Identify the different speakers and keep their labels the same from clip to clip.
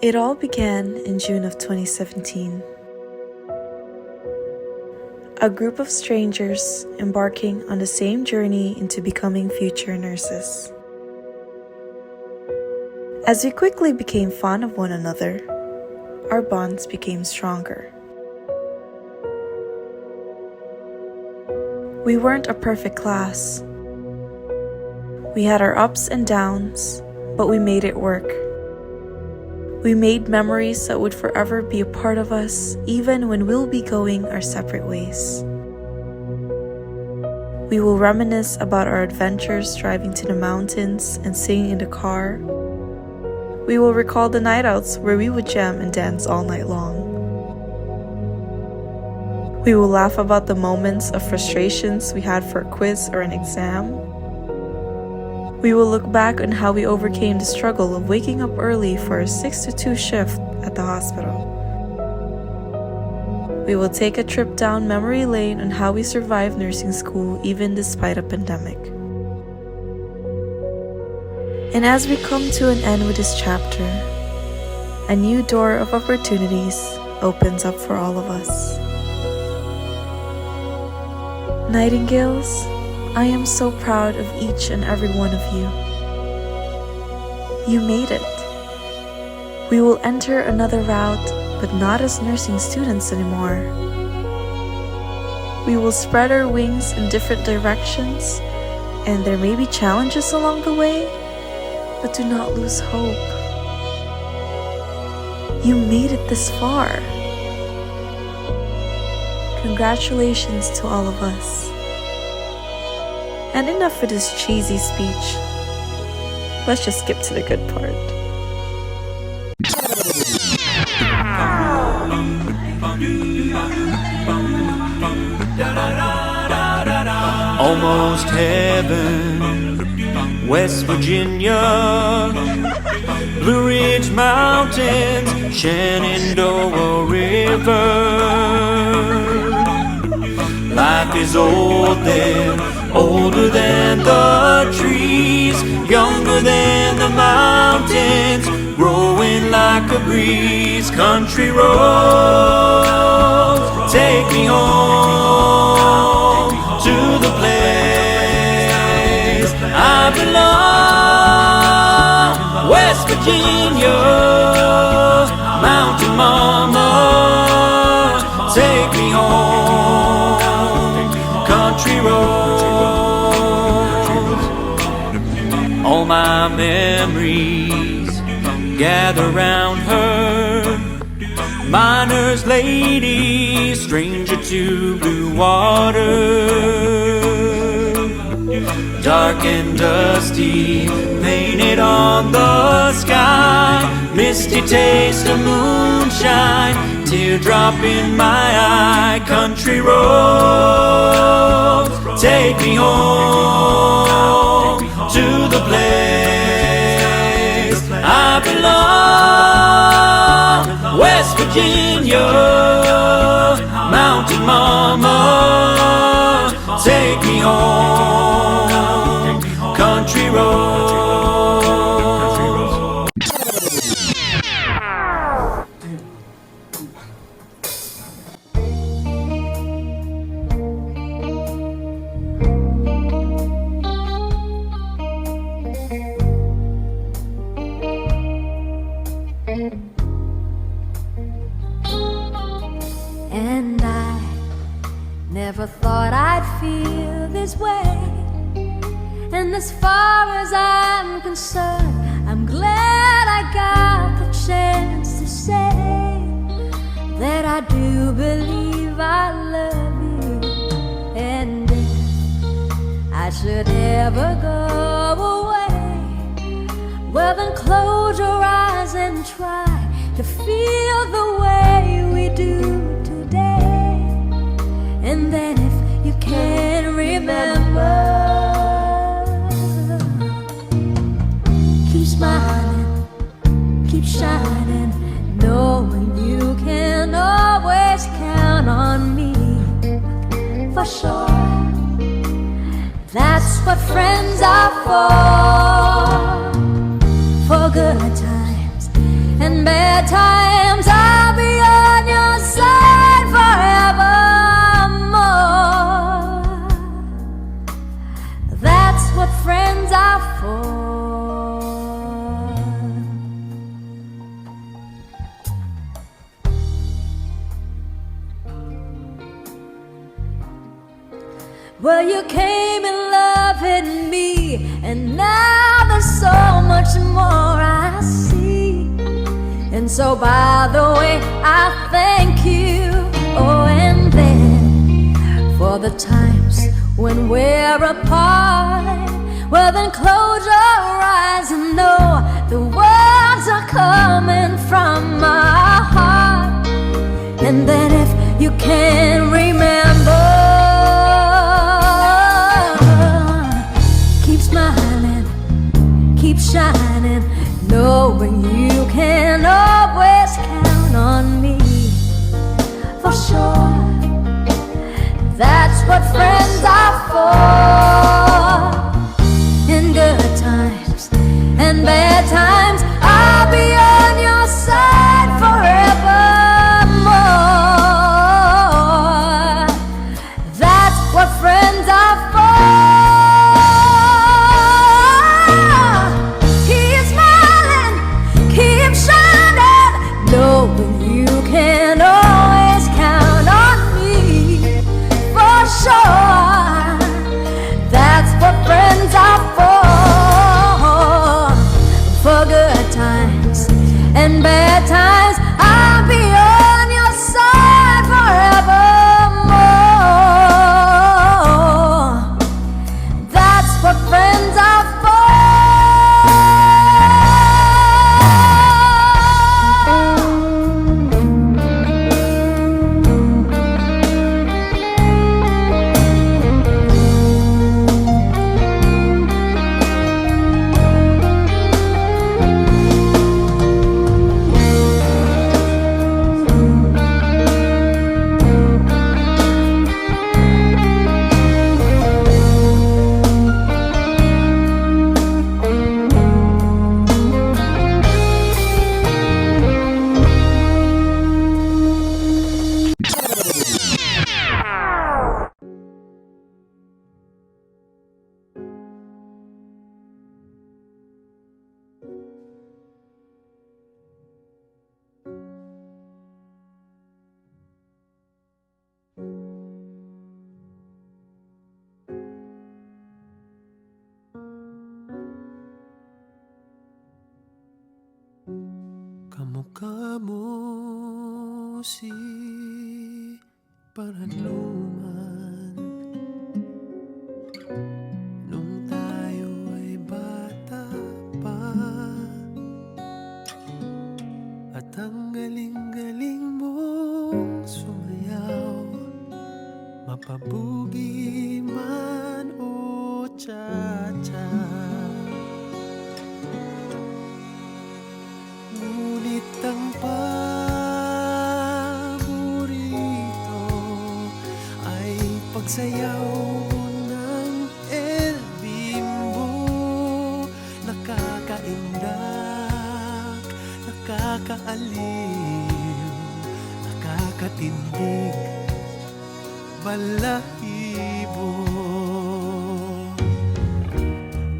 Speaker 1: It all began in June of 2017. A group of strangers embarking on the same journey into becoming future nurses. As we quickly became fond of one another, our bonds became stronger. We weren't a perfect class. We had our ups and downs, but we made it work. We made memories that would forever be a part of us, even when we'll be going our separate ways. We will reminisce about our adventures driving to the mountains and singing in the car. We will recall the night outs where we would jam and dance all night long. We will laugh about the moments of frustrations we had for a quiz or an exam. We will look back on how we overcame the struggle of waking up early for a 6 to 2 shift at the hospital. We will take a trip down memory lane on how we survived nursing school even despite a pandemic. And as we come to an end with this chapter, a new door of opportunities opens up for all of us. Nightingales, I am so proud of each and every one of you. You made it. We will enter another route, but not as nursing students anymore. We will spread our wings in different directions, and there may be challenges along the way, but do not lose hope. You made it this far. Congratulations to all of us. And enough with this cheesy speech. Let's just skip to the good part.
Speaker 2: Almost heaven, West Virginia, Blue Ridge Mountains, Shenandoah River. Life is old there, older than the trees, younger than the mountains, growing like a breeze. Country roads, take me home to the place I belong. West Virginia, Mountain Mama, take me home. Country roads, all my memories gather round her. Miner's lady, stranger to blue water. Dark and dusty, painted on the sky. Misty taste of moonshine, teardrop in my eye. Country roads, take me home to the place I belong. West Virginia, Mountain Mama, take me home. Country roads.
Speaker 3: And I never thought I'd feel this way. And as far as I'm concerned, I'm glad I got the chance to say that I do believe I love you. And if I should ever go away, well then close your eyes and try to feel the way we do today. And then if you can remember, keep smiling, keep shining, knowing you can always count on me. For sure, that's what friends are for good times and bad what friends are for. Well, you came and loved me, and now there's so much more I see. And so, by the way, I thank you. Oh, and then for the times when we're apart, well, then close your eyes and know the words are coming from my heart. And then if you can't remember, keep smiling, keep shining, knowing you can always count on me. For sure, that's what friends are for. In good times and bad times, I'll be on your side forevermore. That's what friends are for. Keep smiling, keep shining, knowing you can always count on me. For sure, that's what friends are for. For good times and bad times, I'll be on your side forevermore. That's what friends are for.
Speaker 4: Kamukha mo si Paranluman nung tayo ay bata pa, at ang galing-galing mong sumayaw, mapabugi man o cha-cha. Ngunit ang paborito ay pagsayaw ng El Bimbo. Nakakaindak, nakakaaliw, nakakatindig, balahibo.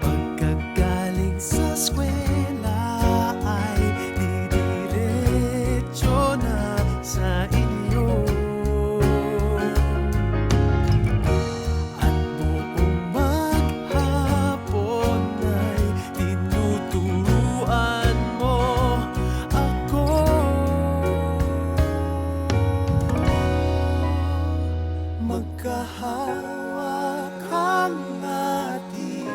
Speaker 4: Pagkagaling sa eskwela ay didiretso na sa inyo, at buong maghapon ay tinuturuan mo ako. Magkahawak ang ating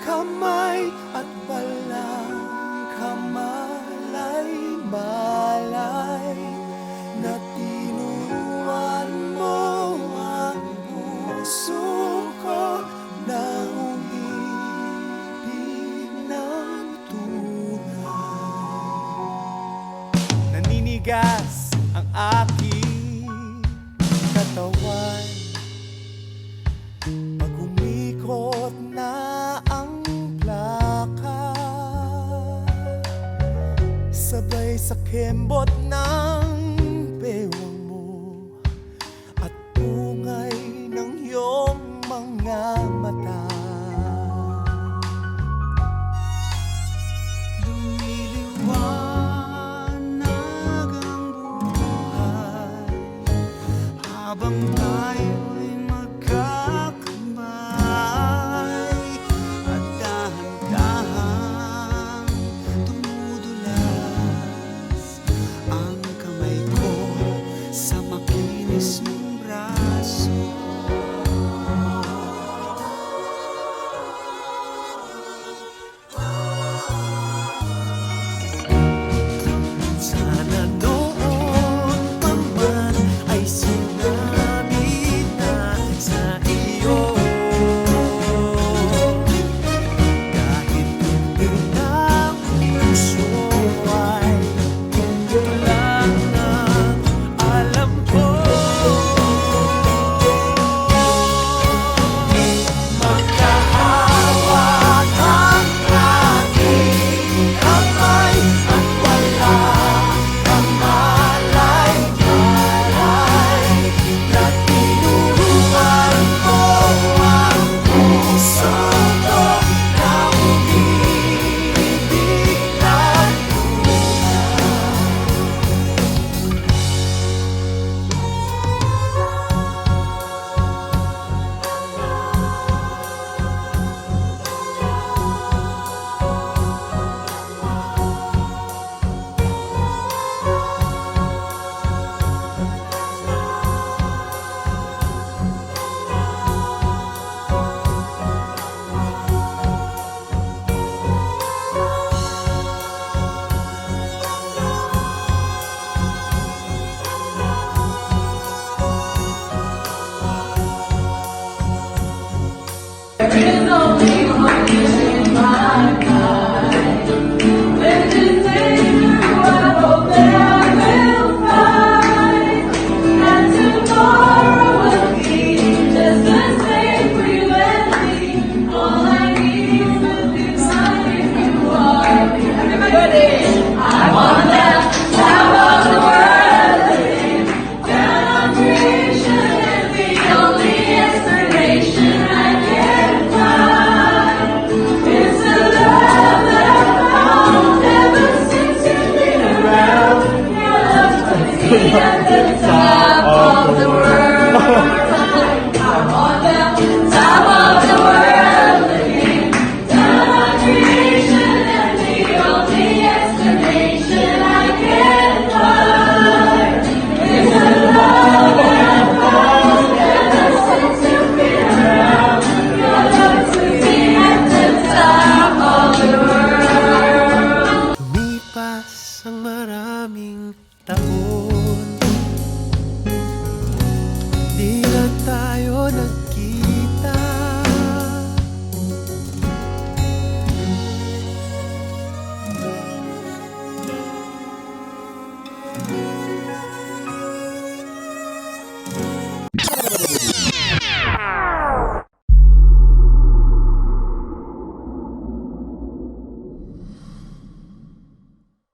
Speaker 4: kamay at walang kamalay-malay na tinuruan mo ang puso ko ng umibig ng tunay. Naninigas ang aking katawan pag umikot na ang plaka, sabay sa kembot ng bewang mo at bungay ng iyong mga mata. tayo nag